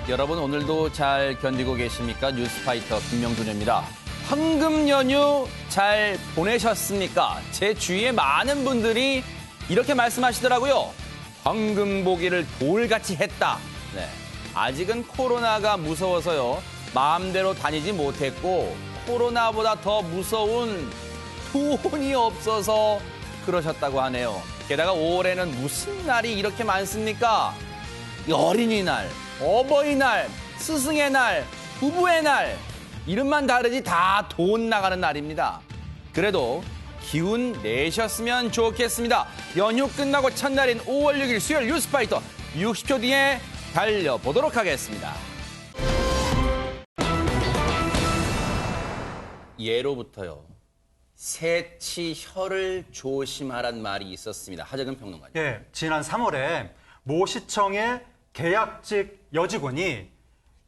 여러분 오늘도 잘 견디고 계십니까? 뉴스파이터 김명준입니다. 황금 연휴 잘 보내셨습니까? 제 주위에 많은 분들이 이렇게 말씀하시더라고요. 황금보기를 돌같이 했다. 네. 아직은 코로나가 무서워서요. 마음대로 다니지 못했고 코로나보다 더 무서운 돈이 없어서 그러셨다고 하네요. 게다가 5월에는 무슨 날이 이렇게 많습니까? 어린이날, 어버이날, 스승의 날, 부부의 날. 이름만 다르지 다 돈 나가는 날입니다. 그래도 기운 내셨으면 좋겠습니다. 연휴 끝나고 첫날인 5월 6일 수요일 뉴스파이터 60초 뒤에 달려보도록 하겠습니다. 예로부터요. 새치 혀를 조심하란 말이 있었습니다. 하재근 평론가님. 예, 지난 3월에 모 시청의 계약직 여직원이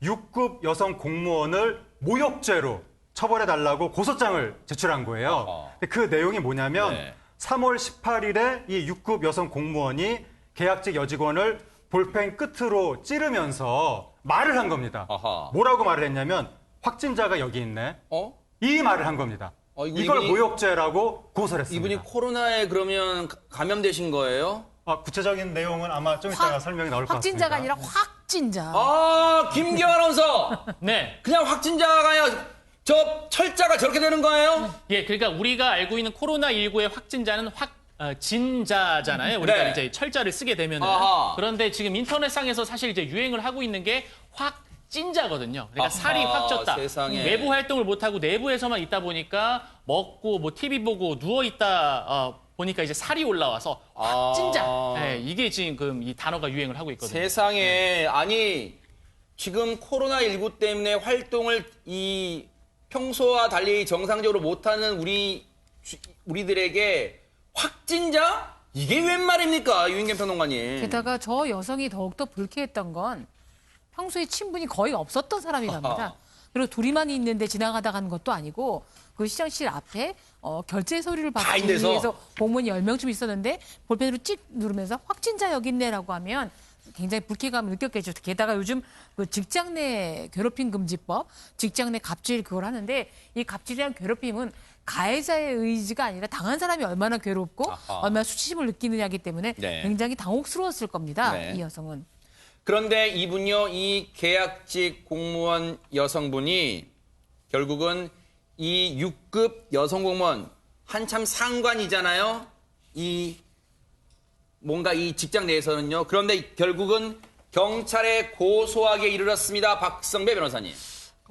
6급 여성 공무원을 모욕죄로 처벌해달라고 고소장을 제출한 거예요. 근데 그 내용이 뭐냐면 3월 18일에 이 6급 여성 공무원이 계약직 여직원을 볼펜 끝으로 찌르면서 말을 한 겁니다. 뭐라고 말을 했냐면 확진자가 여기 있네. 이 말을 한 겁니다. 이걸 모욕죄라고 고소를 했습니다. 이분이 코로나에 그러면 감염되신 거예요? 구체적인 내용은 아마 좀 이따가 설명이 나올 것 같습니다. 확진자가 아니라 확진자. 김기영 아나운서. 네. 그냥 확진자가 아니라 저 철자가 저렇게 되는 거예요? 예, 그러니까 우리가 알고 있는 코로나19의 확진자는 진자잖아요. 우리가 네. 이제 철자를 쓰게 되면은. 그런데 지금 인터넷상에서 사실 이제 유행을 하고 있는 게 확진자거든요. 그러니까 살이 확 쪘다. 세상에. 외부 활동을 못 하고 내부에서만 있다 보니까 먹고 뭐 TV 보고 누워 있다 보니까 이제 살이 올라와서 확진자. 네, 이게 지금 이 단어가 유행을 하고 있거든요. 세상에. 아니 지금 코로나19 때문에 활동을 평소와 달리 정상적으로 못하는 우리들에게 확진자? 이게 웬 말입니까? 유인경 평론가님. 게다가 저 여성이 더욱더 불쾌했던 건 평소에 친분이 거의 없었던 사람이랍니다. 그리고 둘이만 있는데 지나가다 가는 것도 아니고 그 시장실 앞에 결제 서류를 받기 위해서 공무원이 10명쯤 있었는데 볼펜으로 찍 누르면서 확진자 여기 있네라고 하면 굉장히 불쾌감을 느꼈겠죠. 게다가 요즘 그 직장 내 괴롭힘 금지법, 직장 내 갑질 그걸 하는데 이 갑질이란 괴롭힘은 가해자의 의지가 아니라 당한 사람이 얼마나 괴롭고 얼마나 수치심을 느끼느냐기 때문에 굉장히 당혹스러웠을 겁니다. 이 여성은. 그런데 이분요, 이 계약직 공무원 여성분이 결국은 이 6급 여성 공무원 한참 상관이잖아요. 뭔가 이 직장 내에서는요. 그런데 결국은 경찰에 고소하게 이르렀습니다. 박성배 변호사님.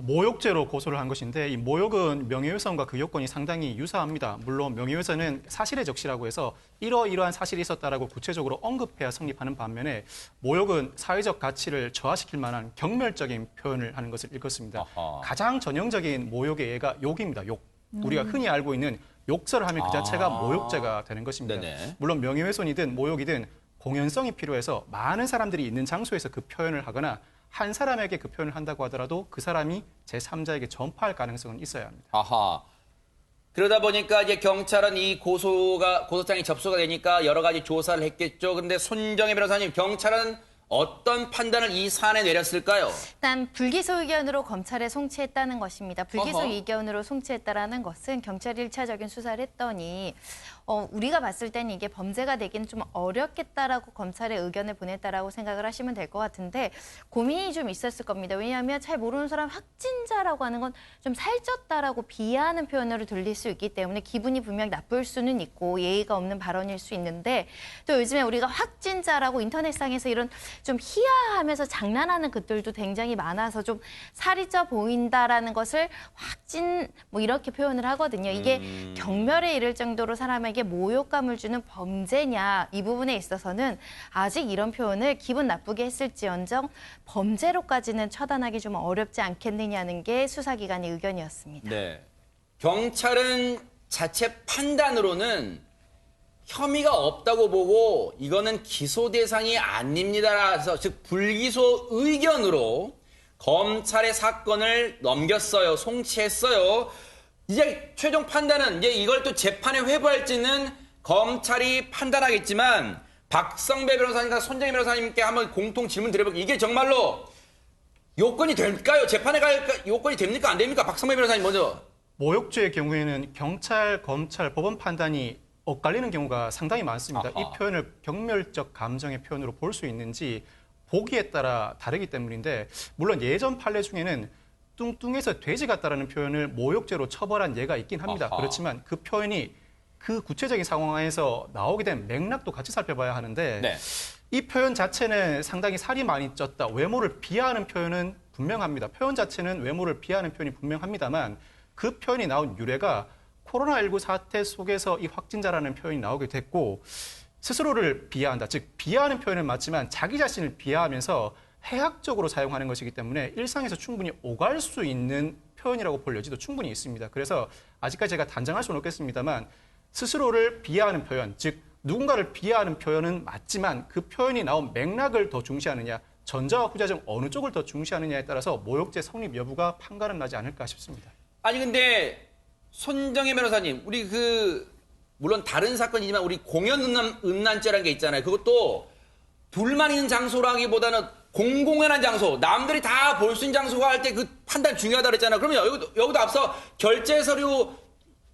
모욕죄로 고소를 한 것인데 이 모욕은 명예훼손과 그 요건이 상당히 유사합니다. 물론 명예훼손은 사실의 적시라고 해서 이러이러한 사실이 있었다라고 구체적으로 언급해야 성립하는 반면에 모욕은 사회적 가치를 저하시킬 만한 경멸적인 표현을 하는 것을 일컫습니다. 가장 전형적인 모욕의 예가 욕입니다. 욕. 우리가 흔히 알고 있는 욕설을 하면 그 자체가 모욕죄가 되는 것입니다. 물론 명예훼손이든 모욕이든 공연성이 필요해서 많은 사람들이 있는 장소에서 그 표현을 하거나 한 사람에게 그 표현을 한다고 하더라도 그 사람이 제3자에게 전파할 가능성은 있어야 합니다. 그러다 보니까 이제 경찰은 이 고소장이 접수가 되니까 여러 가지 조사를 했겠죠. 그런데 손정혜 변호사님, 경찰은 어떤 판단을 이 사안에 내렸을까요? 일단 불기소 의견으로 검찰에 송치했다는 것입니다. 불기소 의견으로 송치했다라는 것은 경찰이 1차적인 수사를 했더니 우리가 봤을 때는 이게 범죄가 되기는 좀 어렵겠다라고 검찰에 의견을 보냈다라고 생각을 하시면 될 것 같은데 고민이 좀 있었을 겁니다. 왜냐하면 잘 모르는 사람 확진자라고 하는 건 좀 살쪘다라고 비하하는 표현으로 들릴 수 있기 때문에 기분이 분명 나쁠 수는 있고 예의가 없는 발언일 수 있는데 또 요즘에 우리가 확진자라고 인터넷상에서 이런 좀 희화하면서 장난하는 것들도 굉장히 많아서 좀 살이 쪄 보인다라는 것을 확진 뭐 이렇게 표현을 하거든요. 이게 경멸에 이를 정도로 사람에게 모욕감을 주는 범죄냐 이 부분에 있어서는 아직 이런 표현을 기분 나쁘게 했을지언정 범죄로까지는 처단하기 좀 어렵지 않겠느냐는 게 수사기관의 의견이었습니다. 네. 경찰은 자체 판단으로는 혐의가 없다고 보고 이거는 기소 대상이 아닙니다라서 즉 불기소 의견으로 검찰의 사건을 넘겼어요. 송치했어요. 이제 최종 판단은 이제 이걸 또 재판에 회부할지는 검찰이 판단하겠지만 박성배 변호사님과 손정희 변호사님께 한번 공통 질문 드려볼게요. 이게 정말로 요건이 될까요? 재판에 갈 요건이 됩니까? 안 됩니까? 박성배 변호사님 먼저. 모욕죄의 경우에는 경찰, 검찰, 법원 판단이 엇갈리는 경우가 상당히 많습니다. 아하. 이 표현을 경멸적 감정의 표현으로 볼 수 있는지 보기에 따라 다르기 때문인데 물론 예전 판례 중에는 뚱뚱해서 돼지 같다라는 표현을 모욕죄로 처벌한 예가 있긴 합니다. 아하. 그렇지만 그 표현이 그 구체적인 상황에서 나오게 된 맥락도 같이 살펴봐야 하는데 네. 이 표현 자체는 상당히 살이 많이 쪘다. 외모를 비하하는 표현은 분명합니다. 표현 자체는 외모를 비하하는 표현이 분명합니다만 그 표현이 나온 유래가 코로나19 사태 속에서 이 확진자라는 표현이 나오게 됐고 스스로를 비하한다. 즉 비하하는 표현은 맞지만 자기 자신을 비하하면서 해학적으로 사용하는 것이기 때문에 일상에서 충분히 오갈 수 있는 표현이라고 볼 여지도 충분히 있습니다. 그래서 아직까지 제가 단정할 수는 없겠습니다만 스스로를 비하하는 표현, 즉 누군가를 비하하는 표현은 맞지만 그 표현이 나온 맥락을 더 중시하느냐, 전자와 후자 중 어느 쪽을 더 중시하느냐에 따라서 모욕죄 성립 여부가 판가름 나지 않을까 싶습니다. 아니 근데 손정혜 변호사님, 우리 물론 다른 사건이지만 우리 공연 음란죄라는 게 있잖아요. 그것도 둘만 있는 장소라기보다는 공공연한 장소, 남들이 다 볼 수 있는 장소가 할 때 그 판단 중요하다 그랬잖아요. 그러면 여기도 앞서 결제 서류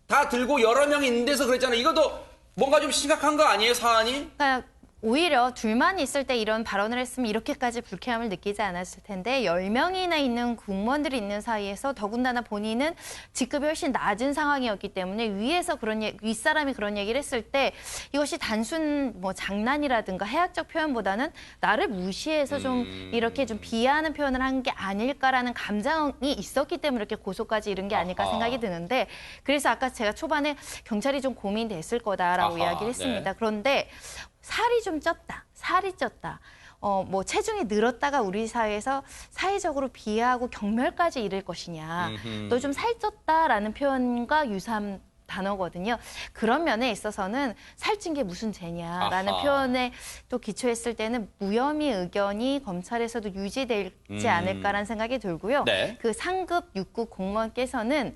다 들고 여러 명이 있는 데서 그랬잖아요. 이것도 뭔가 좀 심각한 거 아니에요, 사안이? 그러니까 오히려 둘만 있을 때 이런 발언을 했으면 이렇게까지 불쾌함을 느끼지 않았을 텐데 10명이나 있는 공무원들이 있는 사이에서 더군다나 본인은 직급이 훨씬 낮은 상황이었기 때문에 위에서 윗사람이 그런 얘기를 했을 때 이것이 단순 뭐 장난이라든가 해학적 표현보다는 나를 무시해서 좀 이렇게 좀 비하하는 표현을 한 게 아닐까라는 감정이 있었기 때문에 이렇게 고소까지 이른 게 아닐까 생각이 드는데 그래서 아까 제가 초반에 경찰이 좀 고민됐을 거다라고 이야기를 했습니다. 네. 그런데 살이 좀 쪘다. 살이 쪘다. 뭐 체중이 늘었다가 우리 사회에서 사회적으로 비하하고 경멸까지 이를 것이냐. 너 좀 살쪘다라는 표현과 유사한 단어거든요. 그런 면에 있어서는 살찐 게 무슨 죄냐라는 아하. 표현에 또 기초했을 때는 무혐의 의견이 검찰에서도 유지되지 않을까라는 생각이 들고요. 네. 그 상급 6급 공무원께서는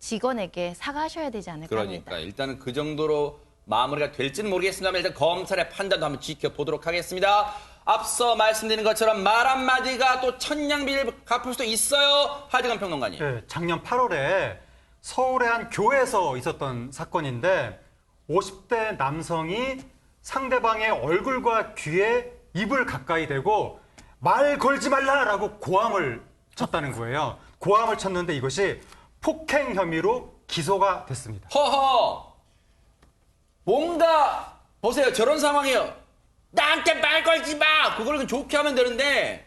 직원에게 사과하셔야 되지 않을까 합니다. 그러니까 일단은 그 정도로 마무리가 될지는 모르겠습니다만 일단 검찰의 판단도 한번 지켜보도록 하겠습니다. 앞서 말씀드린 것처럼 말 한마디가 또 천냥비를 갚을 수도 있어요. 하지건 평론가님. 네, 작년 8월에 서울의 한 교회에서 있었던 사건인데 50대 남성이 상대방의 얼굴과 귀에 입을 가까이 대고 말 걸지 말라라고 고함을 쳤다는 거예요. 고함을 쳤는데 이것이 폭행 혐의로 기소가 됐습니다. 허허. 뭔가 보세요. 저런 상황이에요. 나한테 말 걸지 마. 그걸 그냥 좋게 하면 되는데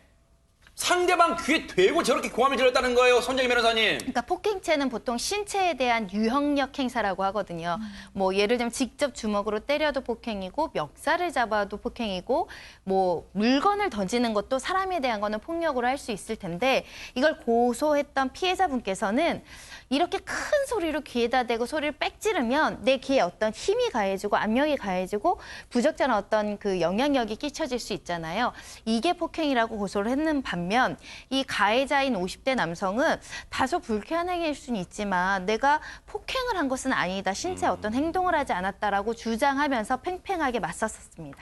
상대방 귀에 대고 저렇게 고함을 질렀다는 거예요. 손정희 변호사님. 그러니까 폭행죄는 보통 신체에 대한 유형력 행사라고 하거든요. 뭐 예를 들면 직접 주먹으로 때려도 폭행이고 멱살을 잡아도 폭행이고 뭐 물건을 던지는 것도 사람에 대한 거는 폭력으로 할 수 있을 텐데 이걸 고소했던 피해자분께서는 이렇게 큰 소리로 귀에다 대고 소리를 빽 지르면 내 귀에 어떤 힘이 가해지고 압력이 가해지고 부적절한 어떤 그 영향력이 끼쳐질 수 있잖아요. 이게 폭행이라고 고소를 했는 반면 이 가해자인 50대 남성은 다소 불쾌한 행위일 수는 있지만 내가 폭행을 한 것은 아니다. 신체 어떤 행동을 하지 않았다라고 주장하면서 팽팽하게 맞섰습니다.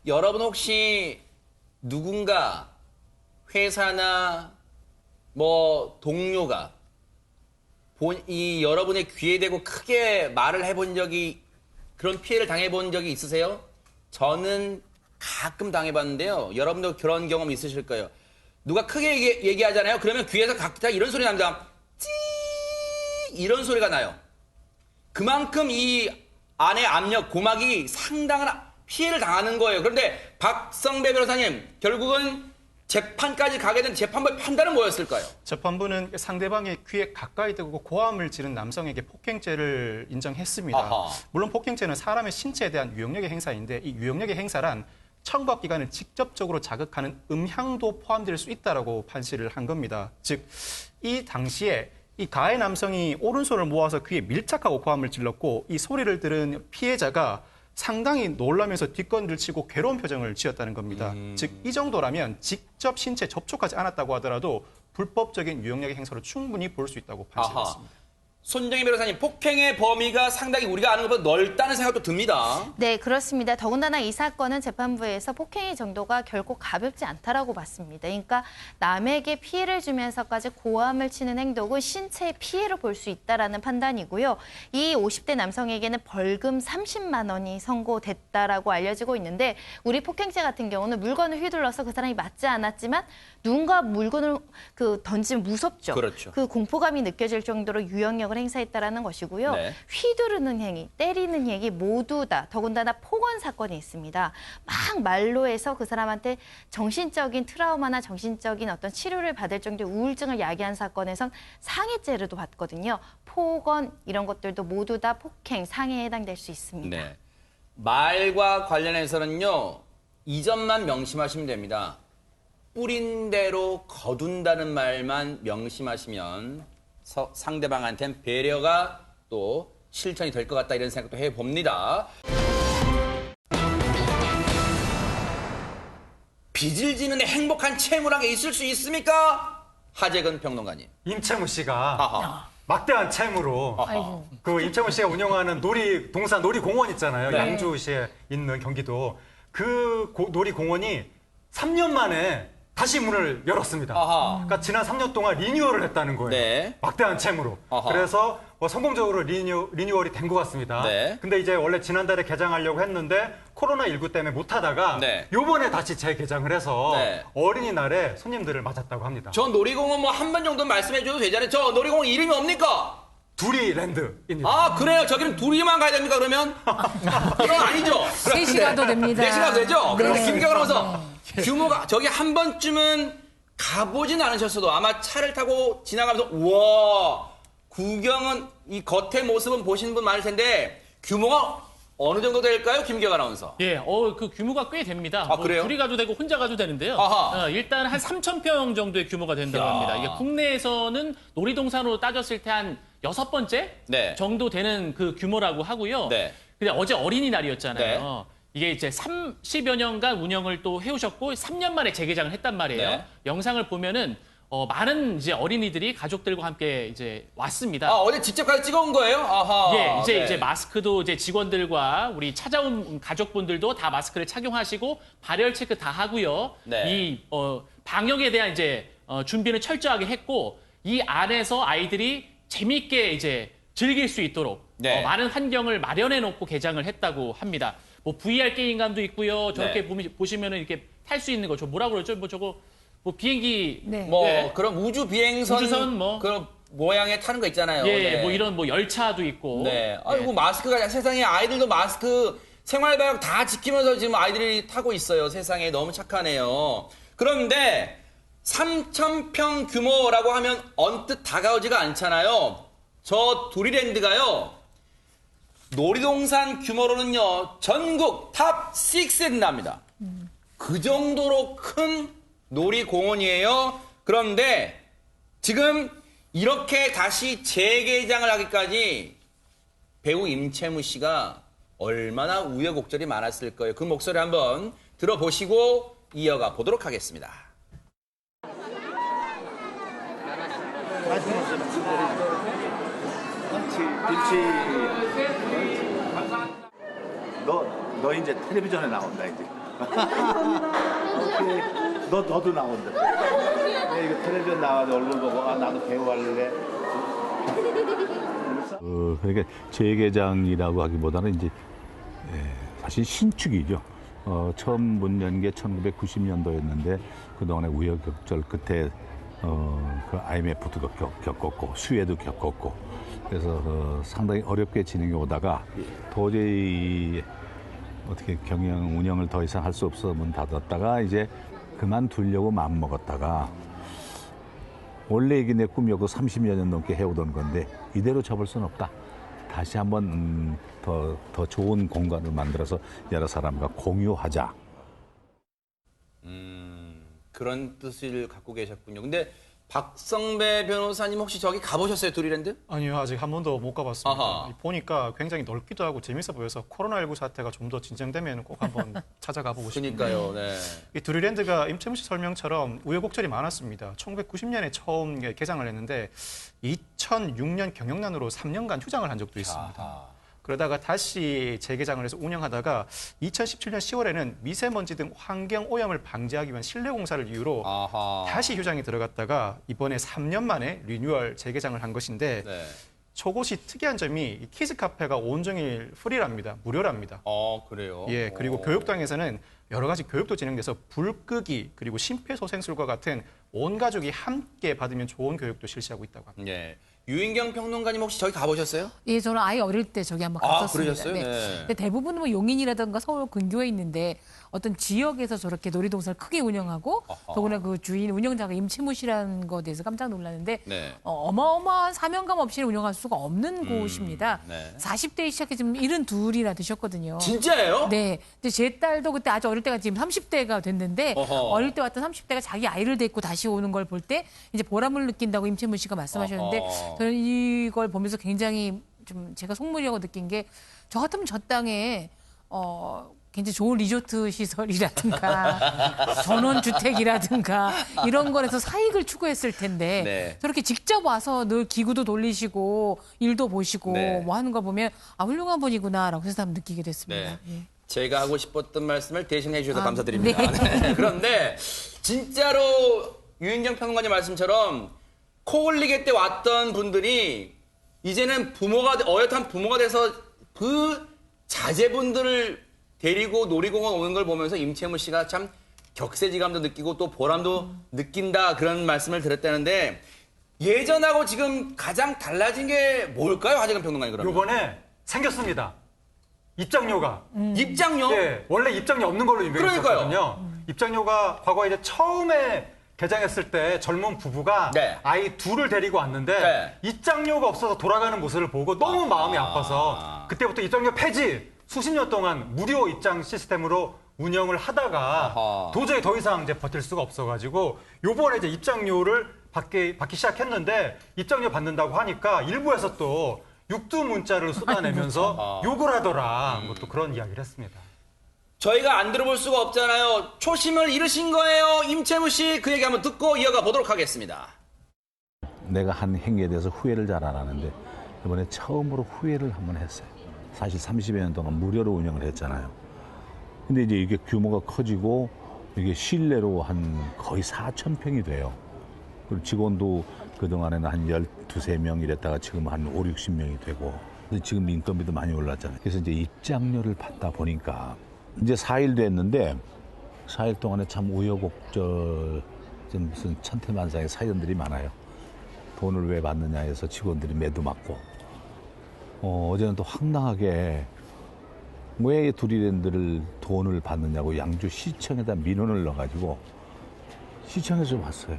여러분 혹시 누군가 회사나 뭐 동료가 이 여러분의 귀에 대고 크게 말을 해본 적이 그런 피해를 당해본 적이 있으세요? 저는 가끔 당해봤는데요. 여러분도 그런 경험 있으실 거예요. 누가 크게 얘기하잖아요. 그러면 귀에서 각자 이런 소리 납니다. 찌 이런 소리가 나요. 그만큼 이 안의 압력, 고막이 상당한 피해를 당하는 거예요. 그런데 박성배 변호사님, 결국은 재판까지 가게 된 재판부의 판단은 뭐였을까요? 재판부는 상대방의 귀에 가까이 대고 고함을 지른 남성에게 폭행죄를 인정했습니다. 아하. 물론 폭행죄는 사람의 신체에 대한 유형력의 행사인데 이 유형력의 행사란 청각기관을 직접적으로 자극하는 음향도 포함될 수 있다라고 판시를 한 겁니다. 즉, 이 당시에 이 가해 남성이 오른손을 모아서 귀에 밀착하고 고함을 질렀고 이 소리를 들은 피해자가 상당히 놀라면서 뒷건을 치고 괴로운 표정을 지었다는 겁니다. 즉, 이 정도라면 직접 신체에 접촉하지 않았다고 하더라도 불법적인 유형력의 행사로 충분히 볼 수 있다고 판시했습니다. 손정희 변호사님, 폭행의 범위가 상당히 우리가 아는 것보다 넓다는 생각도 듭니다. 네, 그렇습니다. 더군다나 이 사건은 재판부에서 폭행의 정도가 결코 가볍지 않다라고 봤습니다. 그러니까 남에게 피해를 주면서까지 고함을 치는 행동은 신체에 피해를 볼 수 있다라는 판단이고요. 이 50대 남성에게는 벌금 30만 원이 선고됐다라고 알려지고 있는데 우리 폭행죄 같은 경우는 물건을 휘둘러서 그 사람이 맞지 않았지만 누군가 물건을 던지면 무섭죠. 그렇죠. 그 공포감이 느껴질 정도로 유형력을 행사했다라는 것이고요. 네. 휘두르는 행위, 때리는 행위 모두 다 더군다나 폭언 사건이 있습니다. 막 말로 해서 그 사람한테 정신적인 트라우마나 정신적인 어떤 치료를 받을 정도의 우울증을 야기한 사건에선 상해죄로도 받거든요. 폭언 이런 것들도 모두 다 폭행, 상해에 해당될 수 있습니다. 네. 말과 관련해서는요, 이 점만 명심하시면 됩니다. 뿌린 대로 거둔다는 말만 명심하시면 상대방한테는 배려가 또 실천이 될 것 같다 이런 생각도 해봅니다. 빚을 지는 행복한 채무란 게 있을 수 있습니까? 하재근 평론가님. 임채무 씨가 아하. 막대한 채무로 아이고. 그 임채무 씨가 운영하는 동산 놀이공원 있잖아요. 네. 양주시에 있는 경기도 그 놀이공원이 3년 만에 다시 문을 열었습니다. 아하. 그러니까 지난 3년 동안 리뉴얼을 했다는 거예요. 네. 막대한 채무로. 아하. 그래서 성공적으로 리뉴얼이 된 것 같습니다. 네. 근데 이제 원래 지난달에 개장하려고 했는데 코로나19 때문에 못하다가 네. 요번에 다시 재개장을 해서 네. 어린이날에 손님들을 맞았다고 합니다. 저 놀이공원 뭐 한 번 정도 말씀해 줘도 되잖아요. 저 놀이공원 이름이 뭡니까? 두리랜드입니다. 아, 그래요? 저기는 둘이만 가야 됩니까, 그러면? 그건 아니죠. 3시 가도 됩니다. 4시 가도 되죠? 그럼 네. 김경을 하면서 규모가 저기 한 번쯤은 가보진 않으셨어도 아마 차를 타고 지나가면서 우와, 구경은 이 겉의 모습은 보시는 분 많을 텐데 규모가 어느 정도 될까요, 김경 아나운서? 예, 그 규모가 꽤 됩니다. 아, 그래요? 둘이 가도 되고 혼자 가도 되는데요. 아하. 일단 한 3,000평 정도의 규모가 된다고 이야. 합니다. 이게 국내에서는 놀이동산으로 따졌을 때 한 6번째 네. 정도 되는 그 규모라고 하고요. 네. 근데 어제 어린이날이었잖아요. 네. 이게 이제 30여 년간 운영을 또 해오셨고 3년 만에 재개장을 했단 말이에요. 네. 영상을 보면은 많은 이제 어린이들이 가족들과 함께 이제 왔습니다. 아, 어제 직접 가서 찍어온 거예요? 아하. 예, 네. 이제 마스크도 이제 직원들과 우리 찾아온 가족분들도 다 마스크를 착용하시고 발열 체크 다 하고요. 네. 이 방역에 대한 이제 준비를 철저하게 했고 이 안에서 아이들이 재밌게 이제 즐길 수 있도록 네. 많은 환경을 마련해 놓고 개장을 했다고 합니다. 뭐 VR 게임감도 있고요. 저렇게 네. 보시면은 이렇게 탈 수 있는 거, 저 뭐라 그러죠? 뭐 저거 뭐 비행기 네. 뭐 네. 그런 우주 비행선 우주선 뭐. 그런 모양에 타는 거 있잖아요. 예, 네. 뭐 이런 뭐 열차도 있고. 네. 아이고 마스크가 세상에 아이들도 마스크 생활방역 다 지키면서 지금 아이들이 타고 있어요. 세상에 너무 착하네요. 그런데 3,000평 규모라고 하면 언뜻 다가오지가 않잖아요. 저 두리랜드가요. 놀이동산 규모로는요. 전국 탑 6에 든답니다. 그 정도로 큰 놀이공원이에요. 그런데 지금 이렇게 다시 재개장을 하기까지 배우 임채무 씨가 얼마나 우여곡절이 많았을 거예요. 그 목소리 한번 들어보시고 이어가 보도록 하겠습니다. 너 이제 텔레비전에 나온다 이제. 오케이. 너도 나온다. 이거 텔레비전 나와서 얼굴 보고 나도 배우 할래. 그러니까 재개장이라고 하기보다는 이제 사실 신축이죠. 처음 문 연 게 1990년도였는데 그동안에 우여곡절 끝에 그 IMF도 겪었고 수해도 겪었고 그래서 상당히 어렵게 진행해 오다가 도저히 어떻게 경영 운영을 더 이상 할 수 없어 문 닫았다가 이제 그만두려고 마음먹었다가 원래 이게 내 꿈이었고 30여 년 넘게 해오던 건데 이대로 접을 수는 없다. 다시 한번 더 좋은 공간을 만들어서 여러 사람과 공유하자. 그런 뜻을 갖고 계셨군요. 근데 박성배 변호사님 혹시 저기 가보셨어요, 두리랜드? 아니요, 아직 한 번도 못 가봤습니다. 아하. 보니까 굉장히 넓기도 하고 재밌어 보여서 코로나19 사태가 좀 더 진정되면 꼭 한번 찾아가 보고 싶습니다. 그러니까요. 네. 이 두리랜드가 임채무 씨 설명처럼 우여곡절이 많았습니다. 1990년에 처음 개장을 했는데 2006년 경영난으로 3년간 휴장을 한 적도 있습니다. 아하. 그러다가 다시 재개장을 해서 운영하다가 2017년 10월에는 미세먼지 등 환경 오염을 방지하기 위한 실내 공사를 이유로 아하. 다시 휴장이 들어갔다가 이번에 3년 만에 리뉴얼 재개장을 한 것인데 네. 저곳이 특이한 점이 이 키즈 카페가 온종일 프리랍니다. 무료랍니다. 그래요? 예, 그리고 교육당에서는 여러 가지 교육도 진행돼서 불 끄기 그리고 심폐소생술과 같은 온 가족이 함께 받으면 좋은 교육도 실시하고 있다고 합니다. 예. 유인경 평론가님 혹시 저기 가보셨어요? 예, 저는 아이 어릴 때 저기 한번 아, 갔었습니다. 그러셨어요? 네. 근데 대부분은 뭐 용인이라든가 서울 근교에 있는데 어떤 지역에서 저렇게 놀이동산을 크게 운영하고 아하. 더구나 그 주인 운영자가 임채무 씨라는 거에 대해서 깜짝 놀랐는데 네. 어마어마한 사명감 없이 운영할 수가 없는 곳입니다. 네. 40대에 시작해 지금 72이나 되셨거든요. 진짜예요? 네. 근데 제 딸도 그때 아주 어릴 때가 지금 30대가 됐는데 어허. 어릴 때 왔던 30대가 자기 아이를 데리고 다시 오는 걸 볼 때 이제 보람을 느낀다고 임채무 씨가 말씀하셨는데 어허. 저는 이걸 보면서 굉장히 좀 제가 속물이라고 느낀 게 저 같으면 저 땅에 굉장히 좋은 리조트 시설이라든가 전원주택이라든가 이런 거에서 사익을 추구했을 텐데 네. 저렇게 직접 와서 늘 기구도 돌리시고 일도 보시고 네. 뭐 하는 걸 보면 아 훌륭한 분이구나라고 해서 한번 느끼게 됐습니다. 네. 예. 제가 하고 싶었던 말씀을 대신해 주셔서 아, 감사드립니다. 네. 네. 그런데 진짜로 유인경 평론가님 말씀처럼 코올리게 때 왔던 분들이 이제는 어엿한 부모가 돼서 그 자제분들을 데리고 놀이공원 오는 걸 보면서 임채무 씨가 참 격세지감도 느끼고 또 보람도 느낀다 그런 말씀을 드렸다는데 예전하고 지금 가장 달라진 게 뭘까요, 하재근 평론가님 그러면? 요번에 생겼습니다. 입장료가. 입장료? 예, 원래 입장료 없는 걸로 유명했었거든요. 그러니까요. 입장료가 과거에 이제 처음에 개장했을 때 젊은 부부가 네. 아이 둘을 데리고 왔는데 네. 입장료가 없어서 돌아가는 모습을 보고 너무 마음이 아파서 그때부터 입장료 폐지, 수십 년 동안 무료 입장 시스템으로 운영을 하다가 아하. 도저히 더 이상 이제 버틸 수가 없어가지고 요번에 이제 입장료를 받기 시작했는데 입장료 받는다고 하니까 일부에서 또 육두 문자를 쏟아내면서 욕을 하더라. 뭐 또 그런 이야기를 했습니다. 저희가 안 들어볼 수가 없잖아요. 초심을 잃으신 거예요. 임채무 씨 그 얘기 한번 듣고 이어가 보도록 하겠습니다. 내가 한 행위에 대해서 후회를 잘 안 하는데 이번에 처음으로 후회를 한번 했어요. 사실 30여 년 동안 무료로 운영을 했잖아요. 근데 이제 이게 규모가 커지고 이게 실내로 한 거의 4,000평이 돼요. 그리고 직원도 그동안에는 한 12~13명 이랬다가 지금 한 5, 60명이 되고 근데 지금 인건비도 많이 올랐잖아요. 그래서 이제 입장료를 받다 보니까 이제 4일 됐는데 4일 동안에 참 우여곡절 좀 무슨 천태만상의 사연들이 많아요. 돈을 왜 받느냐 해서 직원들이 매도 맞고 어제는 또 황당하게 왜 두리랜드를 돈을 받느냐고 양주시청에다 민원을 넣어가지고 시청에서 왔어요.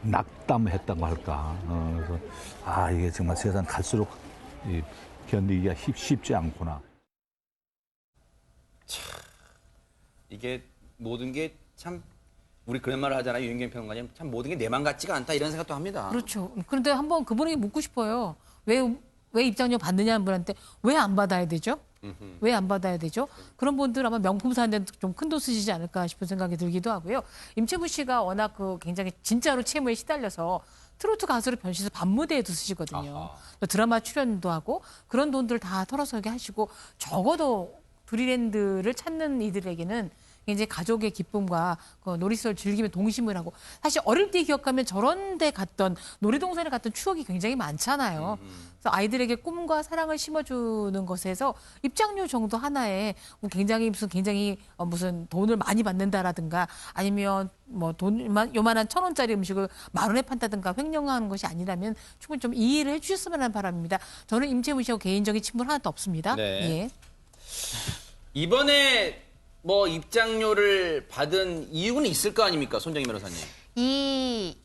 낙담했다고 할까. 그래서 이게 정말 세상 갈수록 견디기가 쉽지 않구나. 이게 모든 게 참 우리 그런 말을 하잖아요. 유인경 평론가님 참 모든 게 내 맘 같지가 않다 이런 생각도 합니다. 그렇죠. 그런데 한번 그분에게 묻고 싶어요. 왜 입장료 받느냐는 분한테 왜 안 받아야 되죠? 왜 안 받아야 되죠? 그런 분들 아마 명품 사는데 좀 큰 돈 쓰시지 않을까 싶은 생각이 들기도 하고요. 임채무 씨가 워낙 굉장히 진짜로 채무에 시달려서 트로트 가수로 변신해서 밤무대에도 쓰시거든요. 드라마 출연도 하고 그런 돈들을 다 털어서게 하시고 적어도 두리랜드를 찾는 이들에게는 굉장히 가족의 기쁨과 그 놀이시설 즐기며 동심을 하고 사실 어릴 때 기억하면 저런 데 갔던 놀이동산에 갔던 추억이 굉장히 많잖아요. 그래서 아이들에게 꿈과 사랑을 심어주는 것에서 입장료 정도 하나에 뭐 굉장히 무슨 돈을 많이 받는다라든가 아니면 뭐 요만한 1,000원짜리 음식을 10,000원에 판다든가 횡령하는 것이 아니라면 충분히 좀 이해를 해주셨으면 하는 바람입니다. 저는 임채무 씨하고 개인적인 친분 하나도 없습니다. 네. 예. 이번에 뭐 입장료를 받은 이유는 있을 거 아닙니까, 손정희 변호사님? 이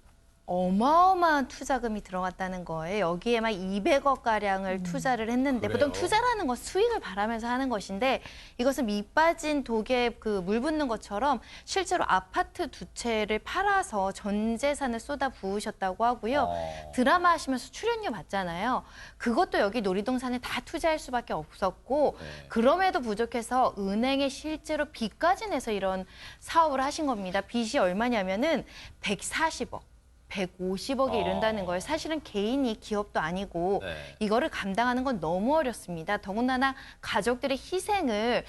어마어마한 투자금이 들어갔다는 거예요. 여기에만 200억 가량을 투자를 했는데 그래요? 보통 투자라는 건 수익을 바라면서 하는 것인데 이것은 밑 빠진 독에 그 물 붓는 것처럼 실제로 아파트 두 채를 팔아서 전 재산을 쏟아 부으셨다고 하고요. 드라마 하시면서 출연료 받잖아요. 그것도 여기 놀이동산에 다 투자할 수밖에 없었고 그럼에도 부족해서 은행에 실제로 빚까지 내서 이런 사업을 하신 겁니다. 빚이 얼마냐면은 140억. 150억에 이른다는 거예요. 사실은 개인이 기업도 아니고 이거를 감당하는 건 너무 어렵습니다. 더군다나 가족들의 희생을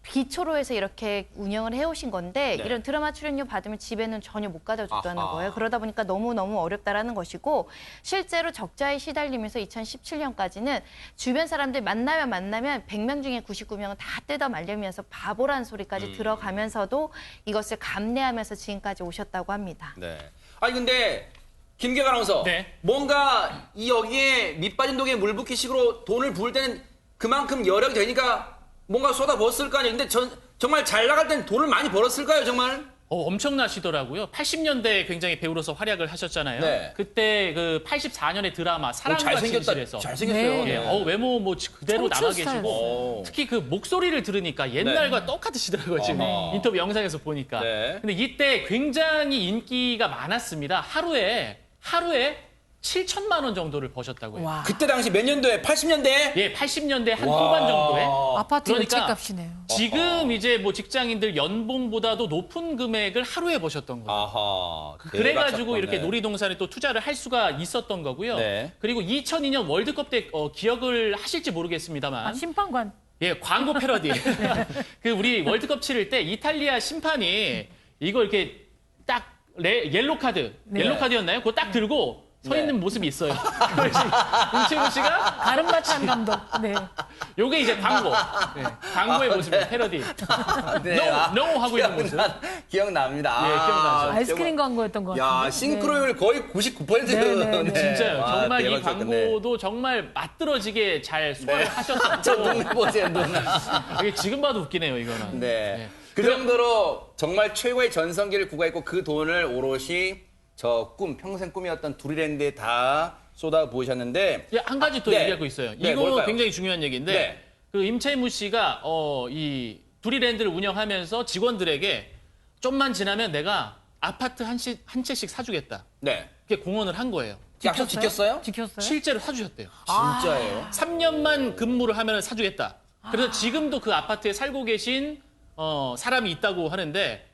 기초로 해서 이렇게 운영을 해오신 건데 이런 드라마 출연료 받으면 집에는 전혀 못 가다 줬다는 거예요. 그러다 보니까 너무너무 어렵다라는 것이고 실제로 적자에 시달리면서 2017년까지는 주변 사람들 만나면 100명 중에 99명은 다 뜯어 말리면서 바보라는 소리까지 들어가면서도 이것을 감내하면서 지금까지 오셨다고 합니다. 네. 아니 근데 김계관 아나운서 네. 뭔가 이 여기에 밑빠진 독에 물 붓기식으로 돈을 부을 때는 그만큼 여력이 되니까 뭔가 쏟아부었을 거 아니에요. 근데 정말 잘 나갈 땐 돈을 많이 벌었을까요, 정말? 엄청나시더라고요. 80년대에 굉장히 배우로서 활약을 하셨잖아요. 네. 그때 그 84년의 드라마 사랑과 진실에서 잘생겼어요. 네. 예, 외모 뭐 그대로 남아 청춘 계시고 특히 그 목소리를 들으니까 옛날과 똑같으시더라고요. 지금 인터뷰 영상에서 보니까. 네. 근데 이때 굉장히 인기가 많았습니다. 하루에 7천만 원 정도를 버셨다고 해요. 와. 그때 당시 몇 년도에? 80년대에? 예, 80년대 한 후반 정도에. 아파트 그러니까 값이네요. 지금 이제 뭐 직장인들 연봉보다도 높은 금액을 하루에 버셨던 거예요. 아하. 그래가지고 대박 이렇게 사건이네. 놀이동산에 또 투자를 할 수가 있었던 거고요. 네. 그리고 2002년 월드컵 때 기억을 하실지 모르겠습니다만 심판관. 예, 광고 패러디. 그 우리 월드컵 치를 때 이탈리아 심판이 이거 이렇게 딱 옐로 카드, 옐로 카드였나요? 그거 딱 들고 서 있는 모습이 있어요. 임채무 씨가 가름바찬 감독. 네. 요게 이제 광고. 네, 광고의 모습이에요. 패러디. 네. no 하고 있는 모습. 기억납니다. 예, 기억나죠. 아이스크림 광고였던 것 같아요. 야, 싱크로율 거의 99%. 네. 진짜요. 아, 정말 이 대박 광고도 정말 맛들어지게 잘 소화를 하셨었고. 저 눈을 보세요, 눈. 이게 지금 봐도 웃기네요, 이거는. 네. 그 정도로 정말 최고의 전성기를 구가했고 그 돈을 오롯이 저 평생 꿈이었던 두리랜드에 다 쏟아 부으셨는데 예, 한 가지 또 네. 얘기하고 있어요. 네, 이거 뭘까요? 굉장히 중요한 얘기인데 네. 그 임채무 씨가 이 두리랜드를 운영하면서 직원들에게 좀만 지나면 내가 아파트 한 채씩 사주겠다. 네. 그게 공언을 한 거예요. 약속 지켰어요? 지켰어요? 실제로 사주셨대요. 진짜예요? 3년만 근무를 하면 사주겠다. 그래서 지금도 그 아파트에 살고 계신 사람이 있다고 하는데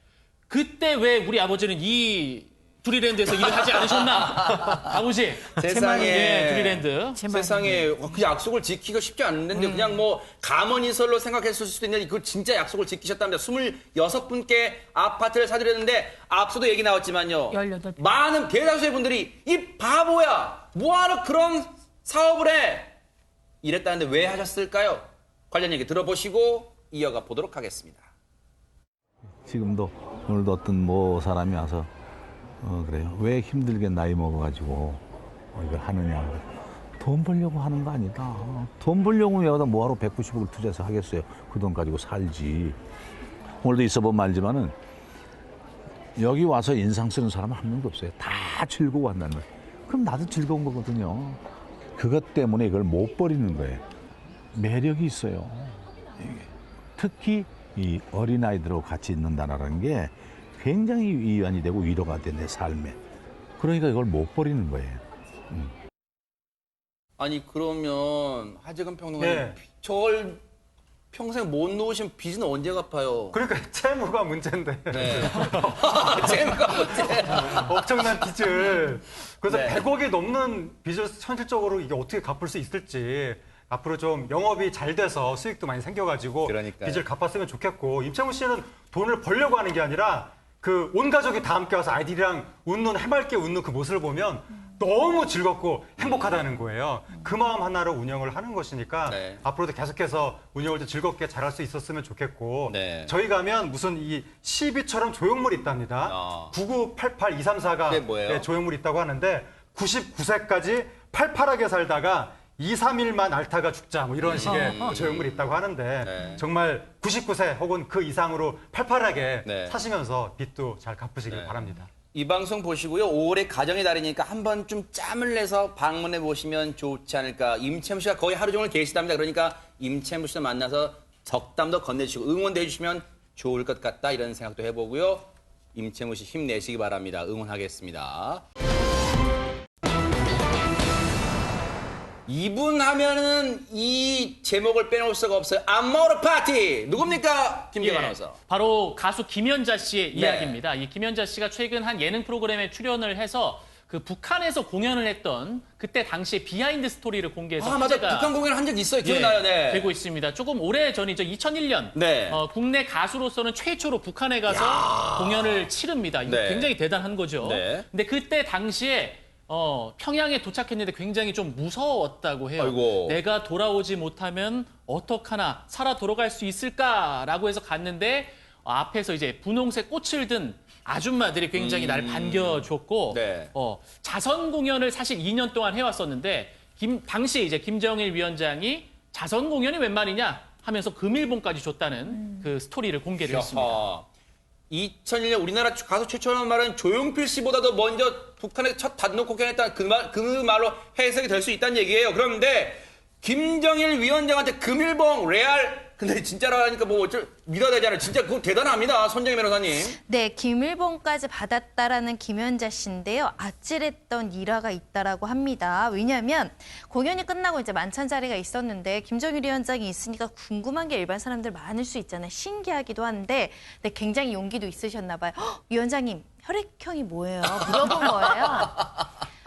그때 왜 우리 아버지는 이 두리랜드에서 일을 하지 않으셨나? 아버지. 세상에 예, 두리랜드. 세상에 그 약속을 지키기가 쉽지 않는데 그냥 뭐 가먼이설로 생각했을 수도 있는데 그 진짜 약속을 지키셨답니다. 26분께 아파트를 사드렸는데 앞서도 얘기 나왔지만요. 18분. 많은 대다수의 분들이 이 바보야 뭐하러 그런 사업을 해 이랬다는데 왜 하셨을까요? 관련 얘기 들어보시고 이어가 보도록 하겠습니다. 지금도 오늘도 어떤 사람이 와서 그래요. 왜 힘들게 나이 먹어가지고 이걸 하느냐. 돈 벌려고 하는 거 아니다. 돈 벌려고 여기다 뭐하러 190억을 투자해서 하겠어요. 그 돈 가지고 살지. 오늘도 있어보면 알지만은 여기 와서 인상 쓰는 사람은 한 명도 없어요. 다 즐거워 한다는 거예요. 그럼 나도 즐거운 거거든요. 그것 때문에 이걸 못 버리는 거예요. 매력이 있어요. 특히 이 어린아이들하고 같이 있는다는 게 굉장히 위안이 되고 위로가 돼, 내 삶에. 그러니까 이걸 못 버리는 거예요. 아니 그러면 하재근 평론가님 네. 저걸 평생 못 놓으신 빚은 언제 갚아요? 그러니까 채무가 문제인데 네. 재미가 문제. 엄청난 빚을 그래서 네. 100억이 넘는 빚을 현실적으로 이게 어떻게 갚을 수 있을지 앞으로 좀 영업이 잘 돼서 수익도 많이 생겨가지고 그러니까요. 빚을 갚았으면 좋겠고 임채무 씨는 돈을 벌려고 하는 게 아니라 그 온 가족이 다 함께 와서 아이들이랑 해맑게 웃는 그 모습을 보면 너무 즐겁고 행복하다는 거예요. 그 마음 하나로 운영을 하는 것이니까 네. 앞으로도 계속해서 운영을 좀 즐겁게 잘할 수 있었으면 좋겠고 네. 저희 가면 무슨 이 CB처럼 조형물이 있답니다. 9988234가 그게 뭐예요? 조형물이 있다고 하는데 99세까지 팔팔하게 살다가 2, 3일만 앓다가 죽자 뭐 이런 식의 조형물이 있다고 하는데 네. 정말 99세 혹은 그 이상으로 팔팔하게 네. 사시면서 빚도 잘 갚으시길 네. 바랍니다. 이 방송 보시고요. 5월에 가정의 달이니까 한번 좀 짬을 내서 방문해 보시면 좋지 않을까. 임채무 씨가 거의 하루 종일 계시답니다. 그러니까 임채무 씨도 만나서 덕담도 건네주시고 응원도 해주시면 좋을 것 같다. 이런 생각도 해보고요. 임채무 씨 힘내시기 바랍니다. 응원하겠습니다. 이분 하면은 이 제목을 빼놓을 수가 없어요. 아모르 파티. 누굽니까? 김기현 아나운서. 바로 가수 김연자 씨의 네. 이야기입니다. 이 김연자 씨가 최근 한 예능 프로그램에 출연을 해서 그 북한에서 공연을 했던 그때 당시의 비하인드 스토리를 공개해서 아, 맞아. 화제가 북한 공연 한 적 있어요. 기억나요. 네. 되고 있습니다. 조금 오래 전이죠. 2001년. 네. 국내 가수로서는 최초로 북한에 가서 공연을 치릅니다. 이거 네. 굉장히 대단한 거죠. 네. 근데 그때 당시에 평양에 도착했는데 굉장히 좀 무서웠다고 해요. 아이고. 내가 돌아오지 못하면 어떡하나 살아 돌아갈 수 있을까라고 해서 갔는데 앞에서 이제 분홍색 꽃을 든 아줌마들이 굉장히 날 반겨줬고 네. 자선 공연을 사실 2년 동안 해왔었는데 당시 이제 김정일 위원장이 자선 공연이 웬 말이냐 하면서 금일봉까지 줬다는 그 스토리를 공개를 했습니다. 2001년 우리나라 가수 최초라는 말은 조용필 씨보다도 먼저 북한에 첫 단독 공연했다는 그 말로 해석이 될 수 있다는 얘기예요. 그런데 김정일 위원장한테 금일봉 레알 근데 진짜로 하니까 뭐 어쩔 믿어야 되잖아요. 진짜 그거 대단합니다. 손정희 변호사님. 네, 김일봉까지 받았다라는 김연자 씨인데요. 아찔했던 일화가 있다라고 합니다. 왜냐하면 공연이 끝나고 이제 만찬 자리가 있었는데 김정일 위원장이 있으니까 궁금한 게 일반 사람들 많을 수 있잖아요. 신기하기도 한데 네, 굉장히 용기도 있으셨나 봐요. 위원장님, 혈액형이 뭐예요? 물어본 거예요.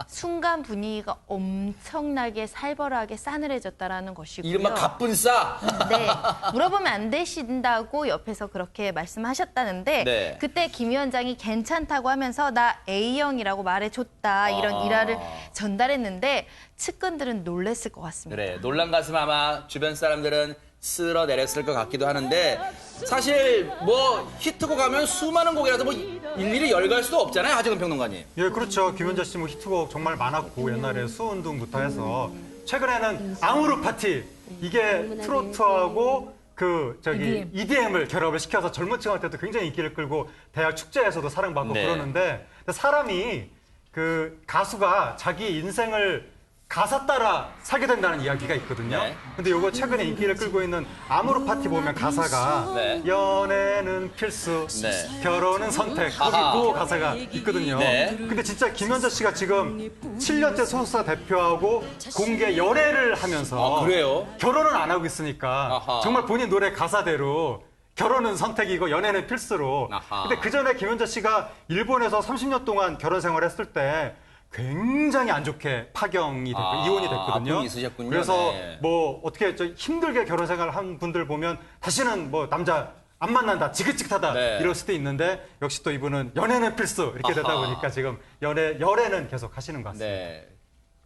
순간 분위기가 엄청나게 살벌하게 싸늘해졌다라는 것이고요. 이른바 갑분싸. 네, 물어보면 안 되신다고 옆에서 그렇게 말씀하셨다는데 네. 그때 김 위원장이 괜찮다고 하면서 나 A형이라고 말해줬다 이런 일화를 전달했는데 측근들은 놀랬을 것 같습니다. 그래, 놀란 가슴 아마 주변 사람들은 쓸어내렸을 것 같기도 하는데 사실 뭐 히트곡 하면 수많은 곡이라서 뭐 일일이 열갈 수도 없잖아요. 하재근 평론가님. 예, 그렇죠. 김연자 씨 뭐 히트곡 정말 많았고 옛날에 수운동부터 해서 최근에는 아모르 파티 이게 트로트하고 그 저기 EDM을 결합을 시켜서 젊은 층한테도 굉장히 인기를 끌고 대학 축제에서도 사랑받고 네. 그러는데 사람이 그 가수가 자기 인생을 가사 따라 살게 된다는 이야기가 있거든요. 네. 근데 요거 최근에 인기를 끌고 있는 아모르 파티 보면 가사가 네. 연애는 필수, 네. 결혼은 선택. 거기 아하. 그 가사가 있거든요. 네. 근데 진짜 김연자 씨가 지금 7년째 소속사 대표하고 공개 연애를 하면서 아, 그래요? 결혼은 안 하고 있으니까 아하. 정말 본인 노래 가사대로 결혼은 선택이고 연애는 필수로. 아하. 근데 그 전에 김연자 씨가 일본에서 30년 동안 결혼 생활했을 때 굉장히 안 좋게 파경이 됐고 이혼이 됐거든요. 아픔이 있으셨군요. 그래서 네. 뭐 어떻게 힘들게 결혼 생활을 한 분들 보면 다시는 뭐 남자 안 만난다, 지긋지긋하다 네. 이럴 수도 있는데 역시 또 이분은 연애는 필수 이렇게 되다 아하. 보니까 지금 열애는 계속 하시는 것 같습니다. 네.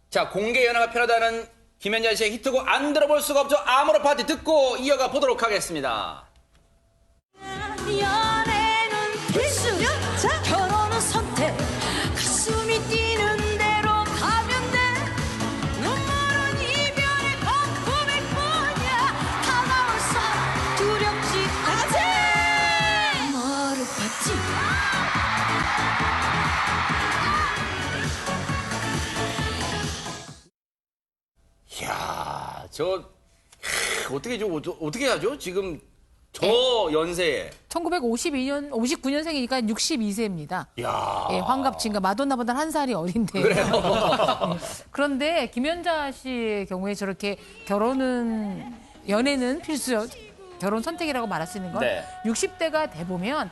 자, 공개 연애가 편하다는 김연자 씨의 히트곡 안 들어볼 수가 없죠. 아모르 파티 듣고 이어가 보도록 하겠습니다. 연애는 필수, 결혼은 선택. 가슴이 뛰는 대로 가면 돼. 눈물은 이별의 거품일 뿐이야. 다가올 사람 두렵지 않지. 머르받지. 이야, 어떻게 하죠? 지금 저 연세에. 1952년, 59년생이니까 62세입니다. 이야. 예, 환갑친가 마돈나보다 한 살이 어린데요. 예. 그런데 김연자 씨의 경우에 저렇게 연애는 필수, 결혼 선택이라고 말할 수 있는 건 네. 60대가 돼 보면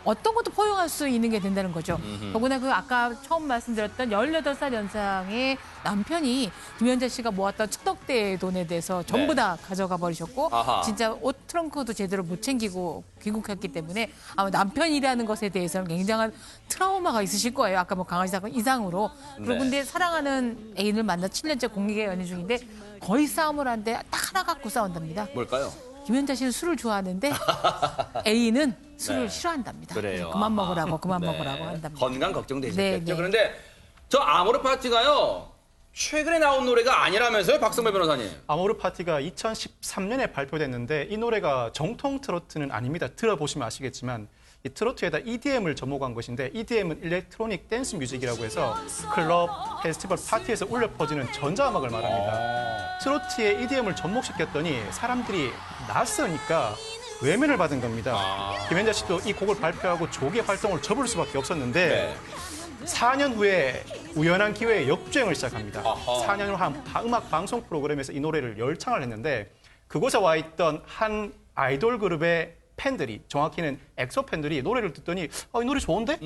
어떤 것도 포용할 수 있는 게 된다는 거죠. 더구나 그 아까 처음 말씀드렸던 18살 연상의 남편이 김연자 씨가 모았던 측덕대 돈에 대해서 전부 다 가져가 버리셨고 아하. 진짜 옷 트렁크도 제대로 못 챙기고 귀국했기 때문에 아마 남편이라는 것에 대해서는 굉장한 트라우마가 있으실 거예요. 아까 뭐 강아지 사건 이상으로. 그리고 네. 근데 사랑하는 애인을 만나 7년째 공개 연애 중인데 거의 싸움을 하는데 딱 하나 갖고 싸운답니다. 뭘까요? 김연자 씨는 술을 좋아하는데 애인은 술을 네. 싫어한답니다. 그래요. 그만 아하. 먹으라고 그만 네. 먹으라고 한답니다. 건강 걱정되셨겠죠. 네, 네. 그런데 저 아모르 파티가요. 최근에 나온 노래가 아니라면서요, 박성배 변호사님. 아모르 파티가 2013년에 발표됐는데 이 노래가 정통 트로트는 아닙니다. 들어보시면 아시겠지만 이 트로트에다 EDM을 접목한 것인데 EDM은 일렉트로닉 댄스 뮤직이라고 해서 클럽, 페스티벌, 파티에서 울려 퍼지는 전자음악을 말합니다. 트로트에 EDM을 접목시켰더니 사람들이 낯서니까 외면을 받은 겁니다. 김연자 씨도 이 곡을 발표하고 조기 활동을 접을 수밖에 없었는데 4년 후에 우연한 기회에 역주행을 시작합니다. 4년 후 한 음악 방송 프로그램에서 이 노래를 열창을 했는데 그곳에 와 있던 한 아이돌 그룹의 팬들이, 정확히는 엑소 팬들이 노래를 듣더니 이 노래 좋은데?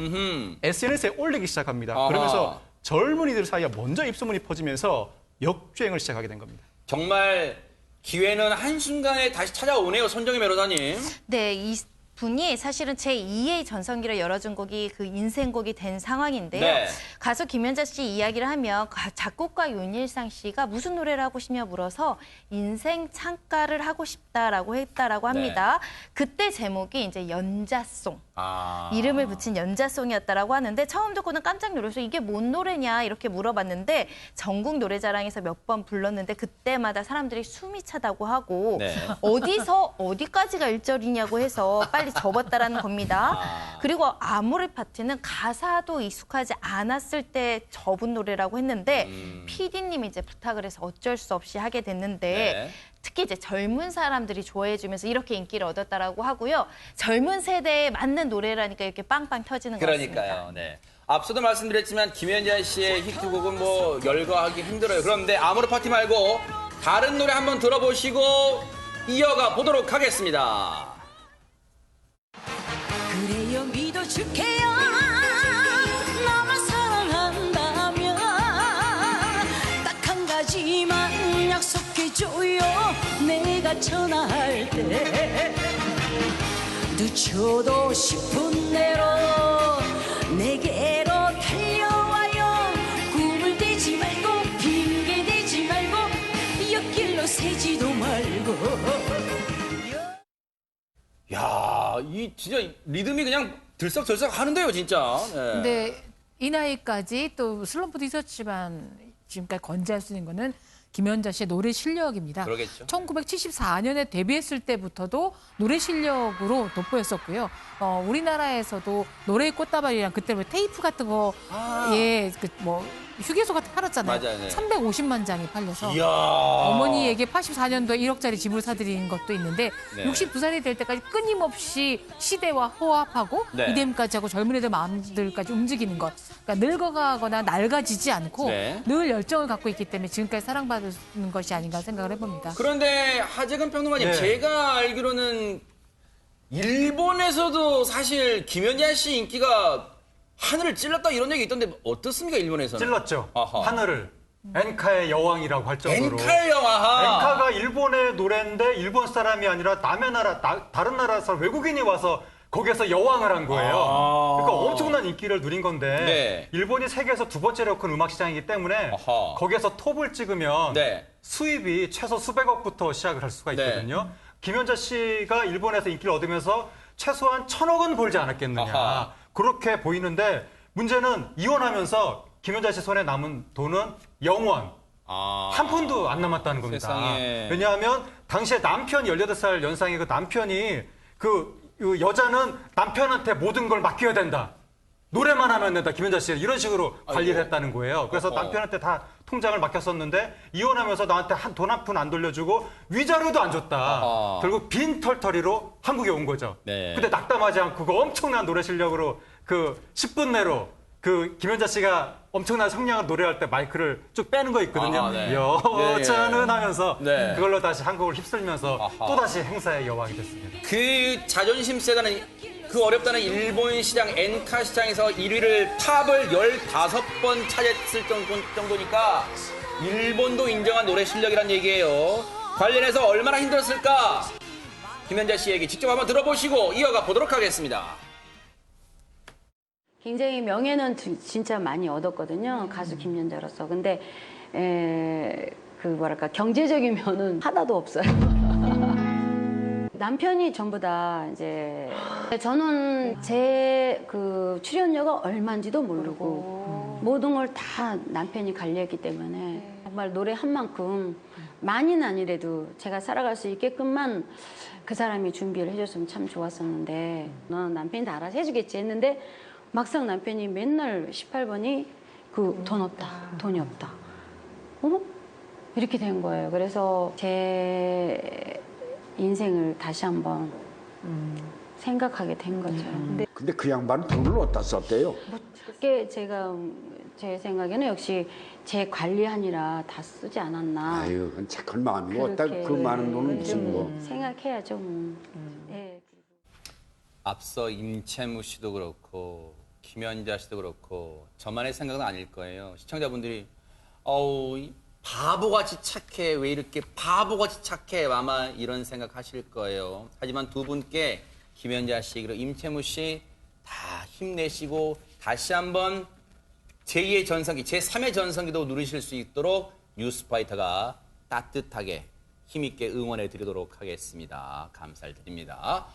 SNS에 올리기 시작합니다. 그러면서 젊은이들 사이에 먼저 입소문이 퍼지면서 역주행을 시작하게 된 겁니다. 정말 기회는 한순간에 다시 찾아오네요, 손정희 변호사님. 네, 이 분이 사실은 제2의 전성기를 열어준 곡이 그 인생곡이 된 상황인데요. 네. 가수 김연자 씨 이야기를 하면 작곡가 윤일상 씨가 무슨 노래를 하고 싶냐 물어서 인생 창가를 하고 싶다라고 했다라고 합니다. 그때 제목이 이제 연자송. 이름을 붙인 연자송이었다라고 하는데 처음 듣고는 깜짝 놀라서 이게 뭔 노래냐 이렇게 물어봤는데 전국 노래자랑에서 몇 번 불렀는데 그때마다 사람들이 숨이 차다고 하고 어디서 어디까지가 1절이냐고 해서 빨리 접었다라는 겁니다. 그리고 아모레 파트는 가사도 익숙하지 않았을 때 접은 노래라고 했는데 PD님이 이제 부탁을 해서 어쩔 수 없이 하게 됐는데 특히 이제 젊은 사람들이 좋아해주면서 이렇게 인기를 얻었다라고 하고요. 젊은 세대에 맞는 노래라니까 이렇게 빵빵 터지는 것 같습니다. 그러니까요. 네. 앞서도 말씀드렸지만 김연자 씨의 히트곡은 뭐 열거하기 힘들어요. 그런데 아모르 파티 말고 다른 노래 한번 들어보시고 이어가 보도록 하겠습니다. 그래요 믿어줄게요 나만 사랑한다면 딱 한 가지만 약속해줘요 내가 전화할 때 늦춰도 싶은 대로 내게로 달려와요 꿈을 대지 말고 핑계 대지 말고 옆길로 새지도 말고 야, 이 진짜 리듬이 그냥 들썩들썩 하는데요, 진짜. 네. 근데 이 나이까지 또 슬럼프도 있었지만 지금까지 건재할 수 있는 거는 김연자 씨의 노래 실력입니다. 그러겠죠. 1974년에 데뷔했을 때부터도 노래 실력으로 돋보였었고요. 우리나라에서도 노래의 꽃다발이랑 그때 뭐 테이프 같은 거, 휴게소 같은 거 팔았잖아요. 맞아요, 네. 350만 장이 팔려서 이야. 어머니에게 84년도에 1억짜리 집을 사드린 것도 있는데 네. 62살이 될 때까지 끊임없이 시대와 호흡하고 네. EDM까지 하고 젊은 애들 마음들까지 움직이는 것. 그러니까 늙어가거나 낡아지지 않고 네. 늘 열정을 갖고 있기 때문에 지금까지 사랑받는 것이 아닌가 생각을 해봅니다. 그런데 하재근 평론가님, 네. 제가 알기로는 일본에서도 사실 김연자 씨 인기가 하늘을 찔렀다 이런 얘기 있던데 어떻습니까, 일본에서는? 찔렀죠. 아하. 하늘을. 엔카의 여왕이라고 할 정도로. 엔카의 영화. 엔카가 일본의 노래인데 일본 사람이 아니라 남의 나라, 다른 나라 사람 외국인이 와서 거기에서 여왕을 한 거예요. 그러니까 엄청난 인기를 누린 건데 네. 일본이 세계에서 두 번째로 큰 음악 시장이기 때문에 아하. 거기에서 톱을 찍으면 네. 수입이 최소 수백억부터 시작을 할 수가 있거든요. 김연자 씨가 일본에서 인기를 얻으면서 최소한 1,000억은 벌지 않았겠느냐. 아하. 그렇게 보이는데 문제는 이혼하면서 김연자 씨 손에 남은 돈은 0원. 한 푼도 안 남았다는 겁니다. 세상에. 왜냐하면 당시에 남편이 18살 연상의 그 남편이 그 여자는 남편한테 모든 걸 맡겨야 된다. 노래만 하면 된다. 김연자 씨가 이런 식으로 관리를 했다는 거예요. 그래서 남편한테 다 통장을 맡겼었는데 이혼하면서 나한테 돈 한 푼 안 돌려주고 위자료도 안 줬다. 결국 빈 털터리로 한국에 온 거죠. 네. 근데 낙담하지 않고 그 엄청난 노래 실력으로 그 10분 내로 그 김연자 씨가 엄청난 성량을 노래할 때 마이크를 쭉 빼는 거 있거든요. 네. 여자는 하면서 네. 그걸로 다시 한국을 휩쓸면서 또다시 행사의 여왕이 됐습니다. 그 자존심 세다는 그 어렵다는 일본 시장 엔카 시장에서 1위를 탑을 15번 차지했을 정도니까 일본도 인정한 노래 실력이란 얘기예요. 관련해서 얼마나 힘들었을까? 김연자 씨 얘기 직접 한번 들어보시고 이어가 보도록 하겠습니다. 굉장히 명예는 진짜 많이 얻었거든요. 가수 김연자로서. 근데 경제적인 면은 하나도 없어요. 남편이 전부 다 이제 저는 제 그 출연료가 얼마인지도 모르고 모든 걸 다 남편이 관리했기 때문에 정말 노래 한 만큼 많이는 아니래도 제가 살아갈 수 있게끔만 그 사람이 준비를 해줬으면 참 좋았었는데 너는 남편이 다 알아서 해주겠지 했는데 막상 남편이 맨날 18번이 그 돈 없다, 돈이 없다. 이렇게 된 거예요. 그래서 제 인생을 다시 한번 생각하게 된 거죠. 근데 그 양반은 돈을 어디다 썼대요? 그게 제 생각에는 역시 제 관리하느라 다 쓰지 않았나. 아유, 그건 착한 마음이고 어디다 그렇게 그 많은 돈을 무슨 뭐. 생각해야죠. 예. 앞서 임채무 씨도 그렇고 김연자 씨도 그렇고 저만의 생각은 아닐 거예요. 시청자분들이 어우 이 바보같이 착해 왜 이렇게 바보같이 착해 아마 이런 생각 하실 거예요. 하지만 두 분께 김연자 씨 그리고 임채무 씨 다 힘내시고 다시 한번 제2의 전성기, 제3의 전성기도 누리실 수 있도록 뉴스파이터가 따뜻하게 힘있게 응원해 드리도록 하겠습니다. 감사를 드립니다.